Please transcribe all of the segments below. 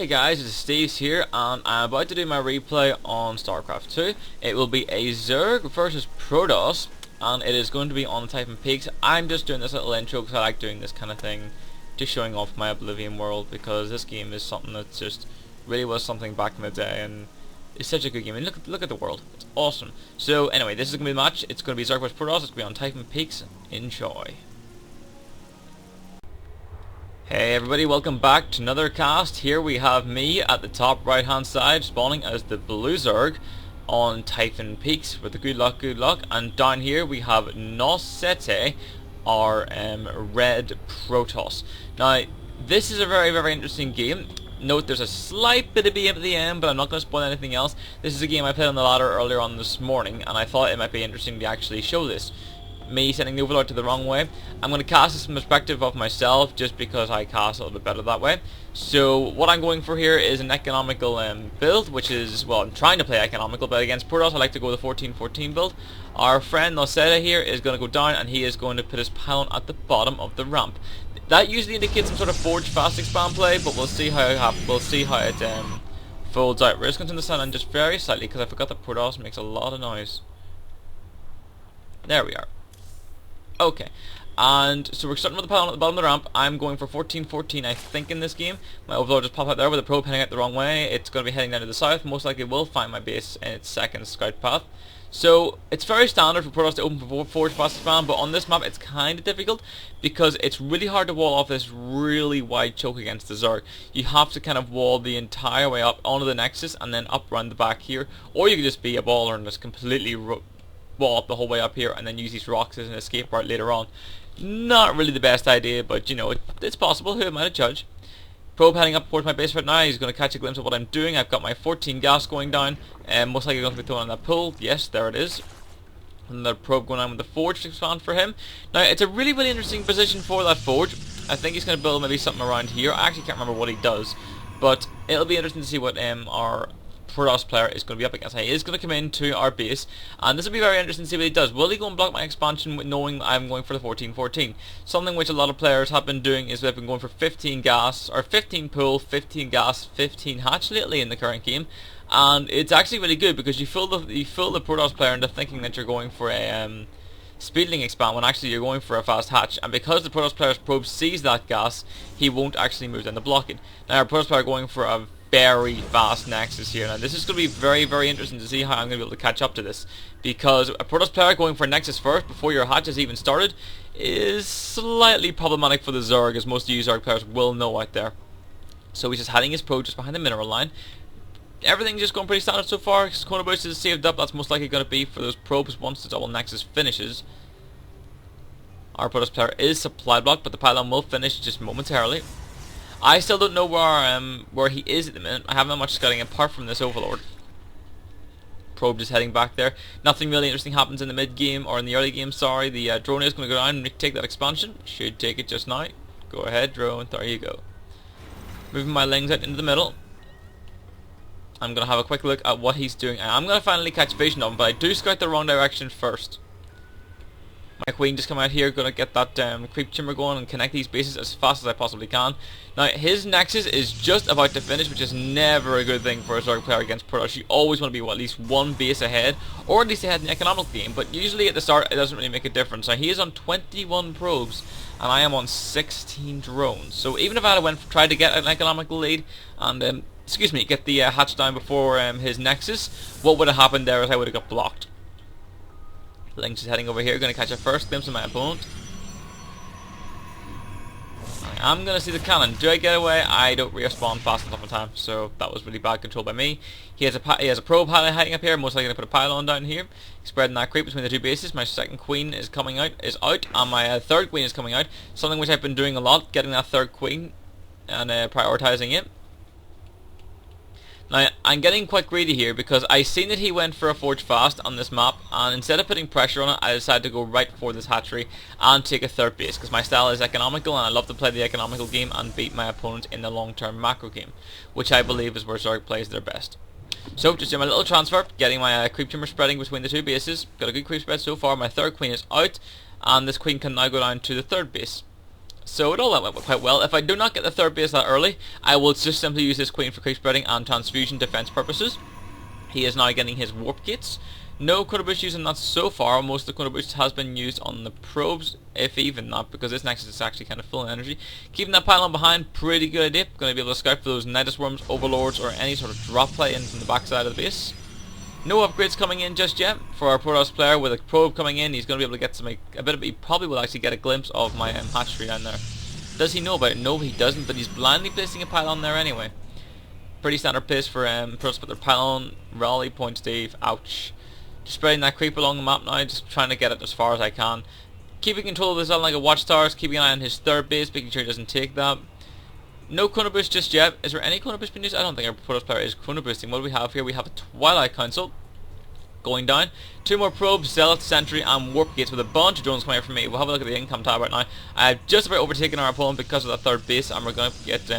Hey guys, it's Steve's here, and I'm about to do my replay on StarCraft 2. It will be a Zerg versus Protoss, and it is going to be on the Titan Peaks. I'm just doing this little intro because I like doing this kind of thing, just showing off my Oblivion world, because this game is something that just really was something back in the day, and it's such a good game. And look at the world, it's awesome. So anyway, this is going to be the match. It's going to be Zerg versus Protoss. It's going to be on Titan Peaks. Enjoy. Hey everybody, welcome back to another cast. Here we have me at the top right hand side spawning as the blue Zerg on Titan Peaks with the good luck, and down here we have Nosete, our red Protoss. Now this is a very interesting game. Note there's a slight bit of BM at the end, but I'm not going to spoil anything else. This is a game I played on the ladder earlier on this morning, and I thought it might be interesting to actually show this. Me sending the overlord to the wrong way. I'm going to cast this from the perspective of myself just because I cast a little bit better that way. So what I'm going for here is an economical build, which is, well, I'm trying to play economical, but against Protoss I like to go the 14-14 build. Our friend Noseta here is going to go down, and he is going to put his pylon at the bottom of the ramp. That usually indicates some sort of forge fast expand play, but we'll see how it folds out. We're just going to turn the sun on just very slightly because I forgot that Protoss makes a lot of noise. There we are. Okay, and so we're starting with the pylon at the bottom of the ramp. I'm going for 14-14, I think, in this game. My overlord just popped out there with the probe heading out the wrong way. It's going to be heading down to the south. Most likely will find my base in its second scout path. So it's very standard for Protoss to open for forge fast expand, but on this map it's kind of difficult because it's really hard to wall off this really wide choke against the Zerg. You have to kind of wall the entire way up onto the Nexus and then up around the back here, or you could just be a baller and just completely wall up the whole way up here and then use these rocks as an escape route later on. Not really the best idea, but you know, it's possible. Who am I to judge? Probe heading up towards my base right now. He's going to catch a glimpse of what I'm doing. I've got my 14 gas going down, and most likely going to be thrown on that pool. Yes, there it is. And the probe going on with the forge to expand for him. Now it's a really interesting position for that forge. I think he's going to build maybe something around here. I actually can't remember what he does, but it'll be interesting to see what our Protoss player is going to be up against. He is going to come into our base, and this will be very interesting to see what he does. Will he go and block my expansion knowing I'm going for the 14-14? Something which a lot of players have been doing is they've been going for 15 gas, or 15 pool, 15 gas, 15 hatch lately in the current game, and it's actually really good because you fool the Protoss player into thinking that you're going for a speedling expand when actually you're going for a fast hatch, and because the Protoss player's probe sees that gas, he won't actually move down the blockade. Now our Protoss player going for a very fast Nexus here. Now this is going to be very interesting to see how I'm going to be able to catch up to this, because a Protoss player going for Nexus first before your hatch has even started is slightly problematic for the Zerg, as most of you Zerg players will know out there. So he's just heading his probe just behind the mineral line. Everything's just going pretty standard so far. His corner burst is saved up. That's most likely going to be for those probes once the double Nexus finishes. Our Protoss player is supply blocked, but the pylon will finish just momentarily. I still don't know where he is at the minute. I haven't done much scouting apart from this overlord. Probe just heading back there. Nothing really interesting happens in the mid game, or in the early game, sorry. The drone is going to go down and take that expansion. Should take it just now. Go ahead, drone. There you go. Moving my lings out into the middle. I'm going to have a quick look at what he's doing. I'm going to finally catch vision of him, but I do scout the wrong direction first. My queen just come out here, going to get that creep chamber going and connect these bases as fast as I possibly can. Now his Nexus is just about to finish, which is never a good thing for a Zerg player against Protoss. You always want to be at least one base ahead, or at least ahead in the economical game, but usually at the start it doesn't really make a difference. Now he is on 21 probes and I am on 16 drones, so even if I had tried to get an economical lead and get the hatch down before his Nexus, what would have happened there is I would have got blocked. Lynx is heading over here, going to catch a first glimpse of my opponent. I'm going to see the cannon. Do I get away? I don't respawn fast enough in time, so that was really bad control by me. He has a probe hiding up here. Most likely going to put a pylon down here, spreading that creep between the two bases. My second queen is out, and my third queen is coming out. Something which I've been doing a lot, getting that third queen and prioritizing it. Now, I'm getting quite greedy here because I seen that he went for a forge fast on this map, and instead of putting pressure on it, I decided to go right for this hatchery and take a third base, because my style is economical and I love to play the economical game and beat my opponent in the long-term macro game, which I believe is where Zerg plays their best. So, just doing my little transfer, getting my creep tumor spreading between the two bases. Got a good creep spread so far. My third queen is out, and this queen can now go down to the third base. So it all went quite well. If I do not get the third base that early, I will just simply use this queen for creep spreading and transfusion defense purposes. He is now getting his warp gates. No Chrono Boost using that so far. Most of the Chrono Boost has been used on the probes, if even not, because this Nexus is actually kind of full of energy. Keeping that pylon behind, pretty good idea. Going to be able to scout for those Nidus Worms, Overlords, or any sort of drop play in from the backside of the base. No upgrades coming in just yet for our Protoss player. With a probe coming in, he's going to be able to get some a bit of. He probably will actually get a glimpse of my hatchery down there. Does he know about it? No, he doesn't. But he's blindly placing a pylon there anyway. Pretty standard place for Protoss, but their pylon, rally, point Steve. Ouch. Just spreading that creep along the map now, just trying to get it as far as I can. Keeping control of this island like a watchtowers, keeping an eye on his third base, making sure he doesn't take that. No Chrono Boost just yet. Is there any Chrono Boost being used? I don't think our Protoss player is Chrono Boosting. What do we have here? We have a Twilight Council going down. 2 more probes, Zealot, Sentry, and Warp Gates with a bunch of drones coming out from me. We'll have a look at the income tab right now. I've just about overtaken our opponent because of that third base, and we're going to get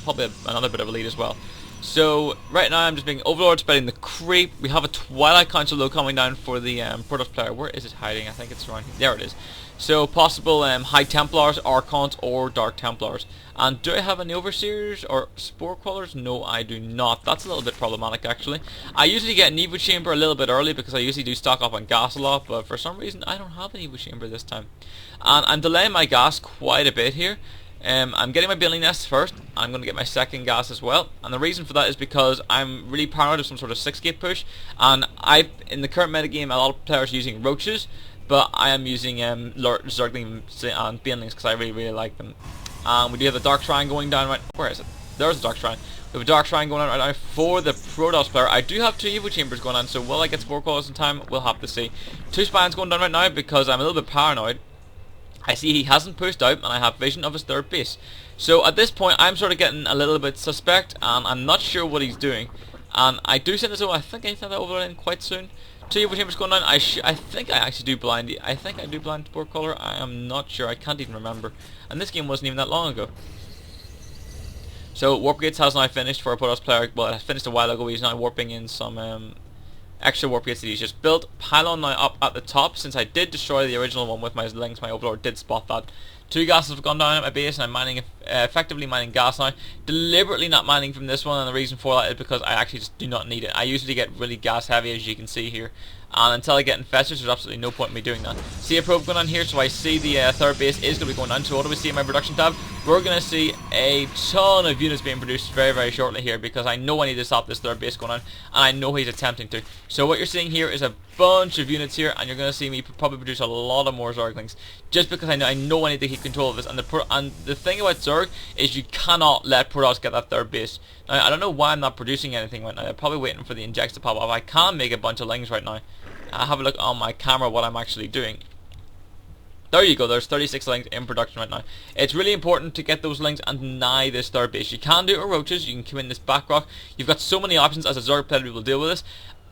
probably another bit of a lead as well. So right now I'm just being Overlord, spreading the creep. We have a Twilight Council though coming down for the Protoss player. Where is it hiding? I think it's around here. There it is. So possible High Templars, Archons, or Dark Templars. And do I have any Overseers or Spore Crawlers? No, I do not. That's a little bit problematic actually. I usually get an Evo Chamber a little bit early because I usually do stock up on gas a lot, but for some reason I don't have an Evo Chamber this time. And I'm delaying my gas quite a bit here. I'm getting my building nest first. I'm going to get my second gas as well, and the reason for that is because I'm really paranoid of some sort of 6-gate push, and in the current metagame a lot of players are using roaches, but I am using Zerglings and Banelings because I really like them. We do have the Dark Shrine going down right. Where is it? There's the Dark Shrine. We have a Dark Shrine going on right now for the Protoss player. I do have 2 Evo Chambers going on, so will I get Spore Crawlers in time? We'll have to see. 2 Spines going down right now because I'm a little bit paranoid. I see he hasn't pushed out, and I have vision of his third base. So at this point, I'm sort of getting a little bit suspect, and I'm not sure what he's doing. And I do send this over. I think I send that over in quite soon. 2 Evo Chambers going down. I think I actually do blind. I think I do blind Spore Crawler. I am not sure. I can't even remember. And this game wasn't even that long ago. So Warp Gates has now finished for a Protoss player. Well, it has finished a while ago. He's now warping in some extra warp gates that he's just built. Pylon now up at the top, since I did destroy the original one with my links. My Overlord did spot that. 2 gases have gone down at my base, and I'm mining effectively mining gas now. Deliberately not mining from this one, and the reason for that is because I actually just do not need it. I usually get really gas heavy, as you can see here, and until I get infested, there's absolutely no point in me doing that. See a probe going on here, so I see the third base is going to be going down. So what do we see in my production tab? We're going to see a ton of units being produced very shortly here, because I know I need to stop this third base going on, and I know he's attempting to. So what you're seeing here is a bunch of units here, and you're going to see me probably produce a lot of more Zerglings, just because I know I need to keep control of this. And the thing about Zerg is you cannot let Protoss get that third base. Now I don't know why I'm not producing anything right now. I'm probably waiting for the injects to pop off. I can make a bunch of lings right now. I'll have a look on my camera what I'm actually doing. There you go, there's 36 links in production right now. It's really important to get those links and deny this third base. You can do it with roaches, you can come in this back rock. You've got so many options as a Zerg player to be able to deal with this.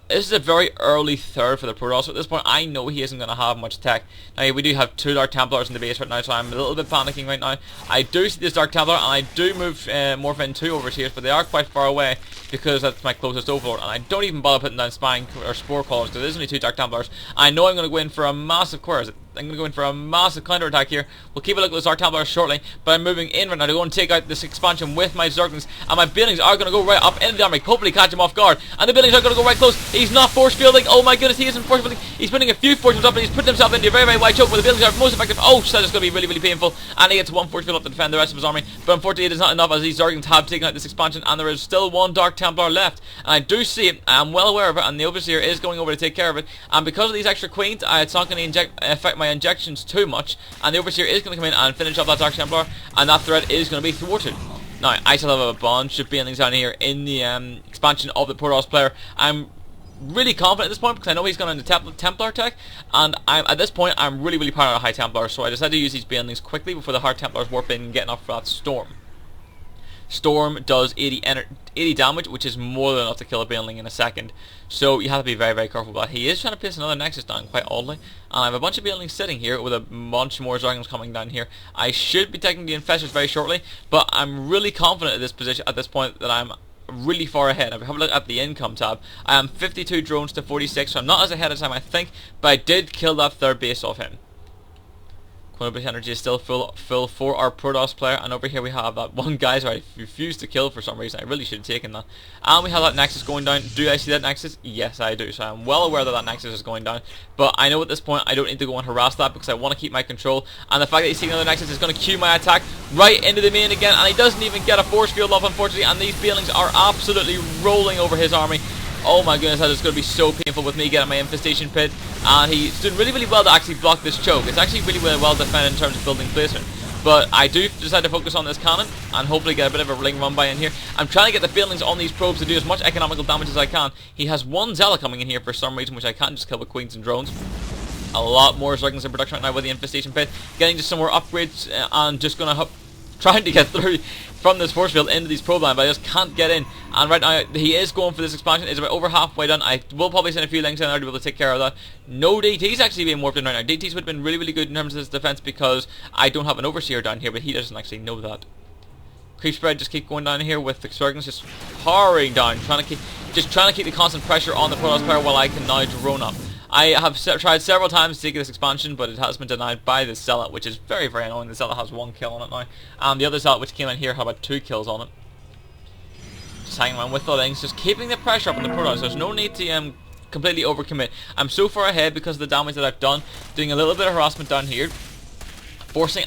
This is a very early third for the Protoss, so at this point I know he isn't going to have much tech. Now we do have 2 Dark Templars in the base right now, so I'm a little bit panicking right now. I do see this Dark Templar, and I do move Morphin 2 Overseers, but they are quite far away because that's my closest Overlord, and I don't even bother putting down Spine or Spore Crawlers because there's only 2 Dark Templars. I know I'm going to go in for a massive, where is it? I'm going to go in for a massive counter-attack here. We'll keep a look at those Dark Templars shortly, but I'm moving in right now to go and take out this expansion with my Zerglings, and my Banelings are going to go right up into the army, hopefully catch him off guard, and the Banelings are going to go right close. He's not force fielding. Oh my goodness, he isn't force fielding. He's putting a few force fields up, and he's putting himself into a very wide choke where the Banelings are most effective. Oh, so that's going to be really painful, and he gets 1 force field up to defend the rest of his army, but unfortunately it is not enough, as these Zerglings have taken out this expansion, and there is still 1 Dark Templar left, and I do see it. I'm well aware of it, and the Overseer is going over to take care of it, and because of these extra queens, it's not going to affect my injections too much, and the Overseer is going to come in and finish off that Dark Templar, and that threat is going to be thwarted. Now, I still have a bunch of Banelings down here in the expansion of the Protoss player. I'm really confident at this point because I know he's going into Templar tech, and at this point I'm really paranoid of High Templar, so I decided to use these Banelings quickly before the Hard Templars warp in and get enough for that Storm. Storm does 80 damage, which is more than enough to kill a Baneling in a second. So you have to be very careful about that. He is trying to place another Nexus down, quite oddly. And I have a bunch of Banelings sitting here with a bunch more Zerglings coming down here. I should be taking the Infestors very shortly, but I'm really confident at this point that I'm really far ahead. If we have a look at the income tab, I am 52 drones to 46, so I'm not as ahead as I might think, but I did kill that third base off him. Quinobic energy is still full for our Protoss player, and over here we have that one guy who I refused to kill for some reason. I really should have taken that. And we have that Nexus going down. Do I see that Nexus? Yes, I do. So I'm well aware that that Nexus is going down. But I know at this point I don't need to go and harass that because I want to keep my control. And the fact that he's seeing another Nexus is going to cue my attack right into the main again. And he doesn't even get a force field off, unfortunately. And these Banelings are absolutely rolling over his army. Oh my goodness, that is going to be so painful with me getting my infestation pit. And he's doing really, really well to actually block this choke. It's actually really, really well defended in terms of building placement. But I do decide to focus on this cannon and hopefully get a bit of a ring run by in here. I'm trying to get the Banelings on these probes to do as much economical damage as I can. He has one Zealot coming in here for some reason, which I can't just kill with Queens and drones. A lot more Zerglings in production right now with the infestation pit. Getting just some more upgrades and just going to trying to get through from this force field into these probe line, but I just can't get in. And right now he is going for this expansion. It's about over halfway done. I will probably send a few links in there to be able to take care of that. No DT's actually being warped in right now. DT's would have been really, really good in terms of this defense because I don't have an overseer down here, but he doesn't actually know that. Creep spread just keep going down here with the Zerglings just hurrying down, trying to keep the constant pressure on the Protoss player while I can now drone up. I have tried several times to take this expansion, but it has been denied by the Zealot, which is very, very annoying. The Zealot has 1 kill on it now, and the other Zealot which came in here had about 2 kills on it. Just hanging around with the links, just keeping the pressure up on the Protoss. There's no need to completely overcommit. I'm so far ahead because of the damage that I've done, doing a little bit of harassment down here.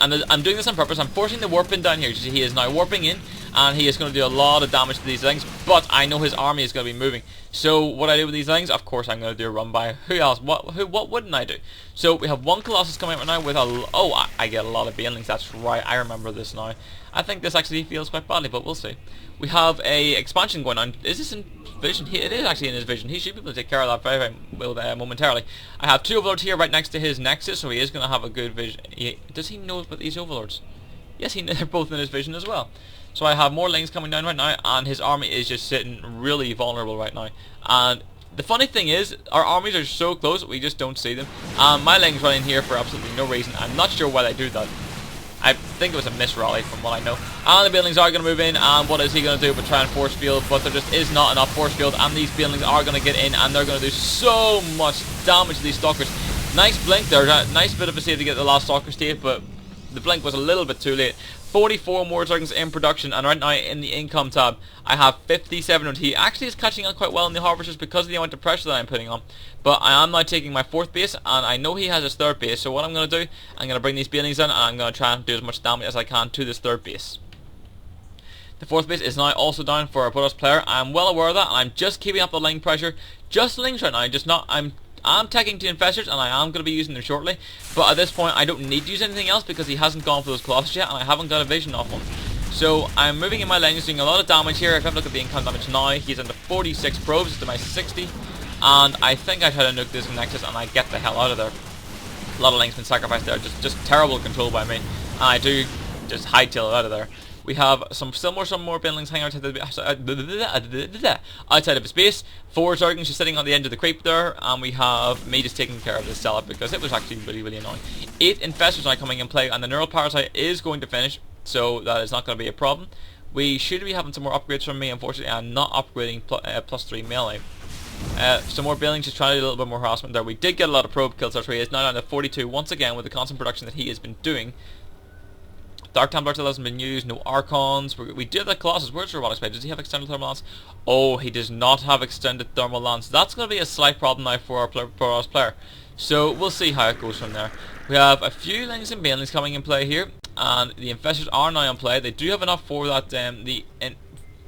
And I'm doing this on purpose. I'm forcing the warp in down here. You see, he is now warping in, and he is going to do a lot of damage to these things. But I know his army is going to be moving. So what I do with these things, of course, I'm going to do a run by. Who else? What wouldn't I do? So we have one Colossus coming out right now with a. I get a lot of Banelings. That's right. I remember this now. I think this actually feels quite badly, but we'll see. We have a expansion going on. Is this in vision? It is actually in his vision. He should be able to take care of that very, very well momentarily. I have 2 overlords here right next to his Nexus, so he is going to have a good vision. Does he know about these overlords? Yes, they're both in his vision as well. So I have more lanes coming down right now, and his army is just sitting really vulnerable right now. And the funny thing is, our armies are so close, we just don't see them. My lanes run in here for absolutely no reason. I'm not sure why they do that. I think it was a misrally from what I know. And the Banelings are going to move in, and what is he going to do but try and force field? But there just is not enough force field, and these Banelings are going to get in, and they're going to do so much damage to these Stalkers. Nice blink there, nice bit of a save to get the last Stalker state, but the blink was a little bit too late. 44 more Zerglings in production, and right now in the income tab I have 57, and he actually is catching on quite well in the Harvesters because of the amount of pressure that I'm putting on. But I am now taking my 4th base, and I know he has his 3rd base, so what I'm going to do, I'm going to bring these Banelings in, and I'm going to try and do as much damage as I can to this 3rd base. The 4th base is now also down for a Protoss player. I'm well aware of that, and I'm just keeping up the line pressure. Just links right now, I'm taking 2 infestors, and I am going to be using them shortly. But at this point, I don't need to use anything else because he hasn't gone for those Colossus yet, and I haven't got a vision off him. So I'm moving in my lanes, doing a lot of damage here. If I look at the income damage now, he's into 46 probes to my 60. And I think I try to nuke this Nexus, and I get the hell out of there. A lot of lanes been sacrificed there, just terrible control by me. And I do just hightail it out of there. We have some more Banelings hanging outside of his base. 4 Zerglings just sitting on the end of the creep there, and we have me just taking care of this Zealot because it was actually really, really annoying. 8 Infestors now coming in play, and the Neural Parasite is going to finish, so that is not going to be a problem. We should be having some more upgrades from me. Unfortunately, I'm not upgrading +3 melee. Some more Banelings, just trying to do a little bit more harassment there. We did get a lot of probe kills, so he is now down to 42 once again with the constant production that he has been doing. Dark Templar still hasn't been used, no Archons. We did the Colossus. Where's Robotic Spade? Does he have extended thermal lance? Oh, he does not have extended thermal lance. That's going to be a slight problem now for our Protoss player. So we'll see how it goes from there. We have a few lanes and Banelings coming in play here, and the Infestors are now in play. They do have enough for that. The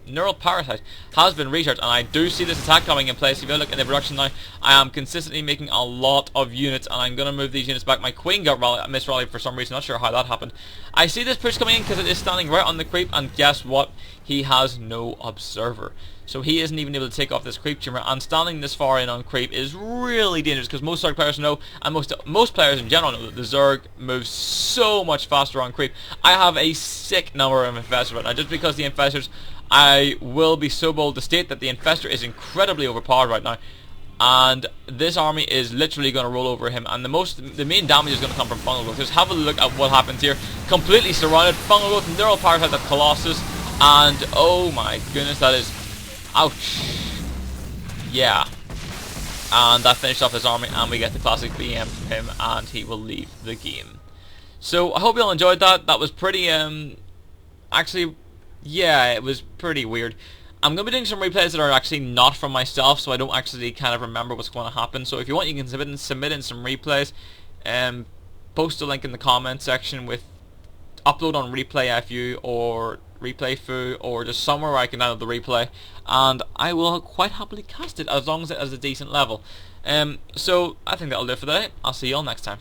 Neural Parasite has been recharged, and I do see this attack coming in place. If you look in the production now, I am consistently making a lot of units, and I'm going to move these units back. My Queen got misrallied for some reason, not sure how that happened. I see this push coming in because it is standing right on the creep, and guess what? He has no observer. So he isn't even able to take off this creep tumor, and standing this far in on creep is really dangerous because most Zerg players know, and most players in general know, that the Zerg moves so much faster on creep. I have a sick number of Infestors right now, just because the Infestors, I will be so bold to state that the Infestor is incredibly overpowered right now, and this army is literally going to roll over him, and the main damage is going to come from Fungal Growth. Just have a look at what happens here. Completely surrounded, Fungal Growth, Neural Parasite, the Colossus, and oh my goodness, that is, ouch, yeah. And that finished off his army, and we get the classic BM from him, and he will leave the game. So I hope you all enjoyed that. That was pretty actually, yeah, it was pretty weird. I'm going to be doing some replays that are actually not from myself, so I don't actually kind of remember what's going to happen. So if you want, you can submit in some replays. Post a link in the comment section with upload on replay fu or replay foo or just somewhere where I can download the replay, and I will quite happily cast it as long as it has a decent level. So I think that'll do it for today. I'll see you all next time.